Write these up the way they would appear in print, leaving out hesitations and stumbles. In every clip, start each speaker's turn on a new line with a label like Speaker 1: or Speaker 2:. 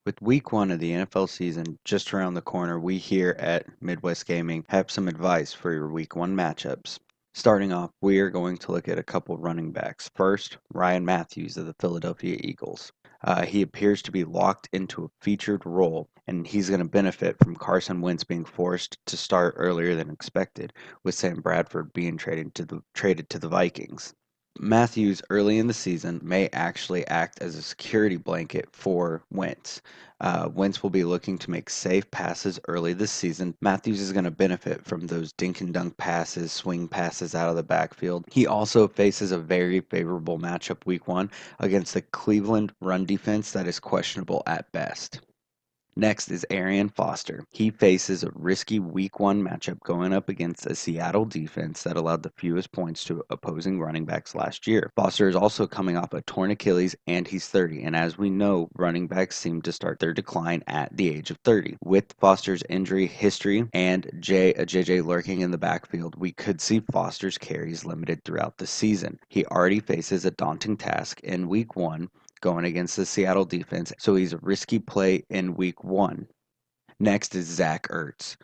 Speaker 1: With week one of the NFL season just around the corner, we here at Midwest Gaming have some advice for your week one matchups. Starting off, we are going to look at a couple running backs. First, Ryan Matthews of the Philadelphia Eagles. He appears to be locked into a featured role, and he's going to benefit from Carson Wentz being forced to start earlier than expected, with Sam Bradford being traded to the Vikings. Matthews early in the season may actually act as a security blanket for Wentz. Wentz will be looking to make safe passes early this season. Matthews is going to benefit from those dink and dunk passes, swing passes out of the backfield. He also faces a very favorable matchup week one against the Cleveland run defense that is questionable at best. Next is Arian Foster. He faces a risky week one matchup going up against a Seattle defense that allowed the fewest points to opposing running backs last year. Foster is also coming off a torn Achilles and he's 30, and as we know, running backs seem to start their decline at the age of 30. With Foster's injury history and JJ lurking in the backfield, we could see Foster's carries limited throughout the season. He already faces a daunting task in week one going against the Seattle defense, so he's a risky play in week one. Next is Zach Ertz.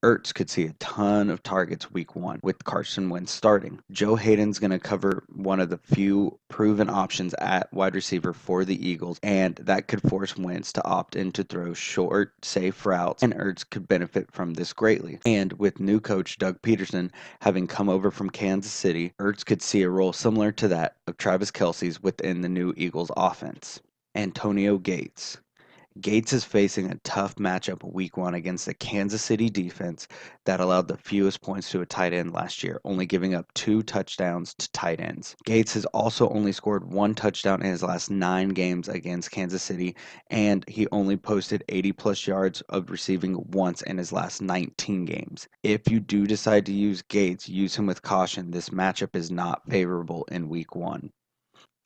Speaker 1: Ertz could see a ton of targets week one with Carson Wentz starting. Joe Hayden's going to cover one of the few proven options at wide receiver for the Eagles, and that could force Wentz to opt in to throw short, safe routes, and Ertz could benefit from this greatly. And with new coach Doug Peterson having come over from Kansas City, Ertz could see a role similar to that of Travis Kelce's within the new Eagles offense. Antonio Gates. Gates is facing a tough matchup week one against the Kansas City defense that allowed the fewest points to a tight end last year, only giving up 2 touchdowns to tight ends. Gates has also only scored 1 touchdown in his last 9 games against Kansas City, and he only posted 80 plus yards of receiving once in his last 19 games. If you do decide to use Gates, use him with caution. This matchup is not favorable in week one.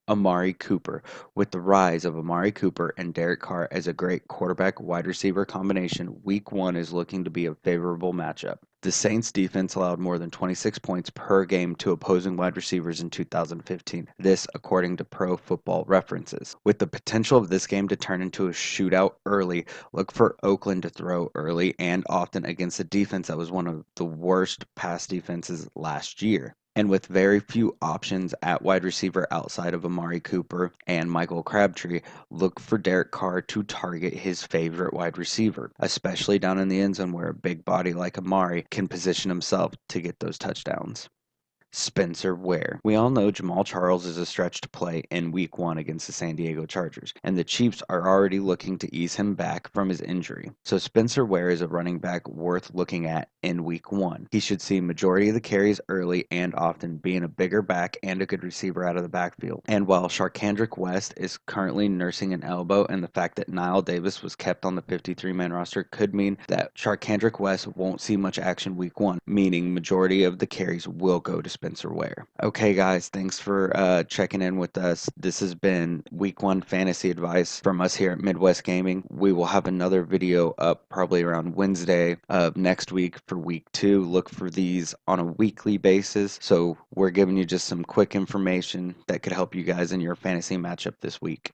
Speaker 1: Amari Cooper. With the rise of Amari Cooper and Derek Carr as a great quarterback wide receiver combination, week one is looking to be a favorable matchup. The Saints defense allowed more than 26 points per game to opposing wide receivers in 2015. This, according to Pro Football References. With the potential of this game to turn into a shootout early, look for Oakland to throw early and often against a defense that was one of the worst pass defenses last year. And with very few options at wide receiver outside of Amari Cooper and Michael Crabtree, look for Derek Carr to target his favorite wide receiver, especially down in the end zone where a big body like Amari can position himself to get those touchdowns. Spencer Ware. We all know Jamal Charles is a stretch to play in week one against the San Diego Chargers, and the Chiefs are already looking to ease him back from his injury. So Spencer Ware is a running back worth looking at in week one. He should see majority of the carries early and often, being a bigger back and a good receiver out of the backfield. And while Sharkandrick West is currently nursing an elbow, and the fact that Niall Davis was kept on the 53-man roster could mean that Sharkandrick West won't see much action week one, meaning majority of the carries will go to Spencer Ware. Okay, guys, thanks for checking in with us. This has been week one fantasy advice from us here at Midwest Gaming. We will have another video up probably around Wednesday of next week for week two. Look for these on a weekly basis. So we're giving you just some quick information that could help you guys in your fantasy matchup this week.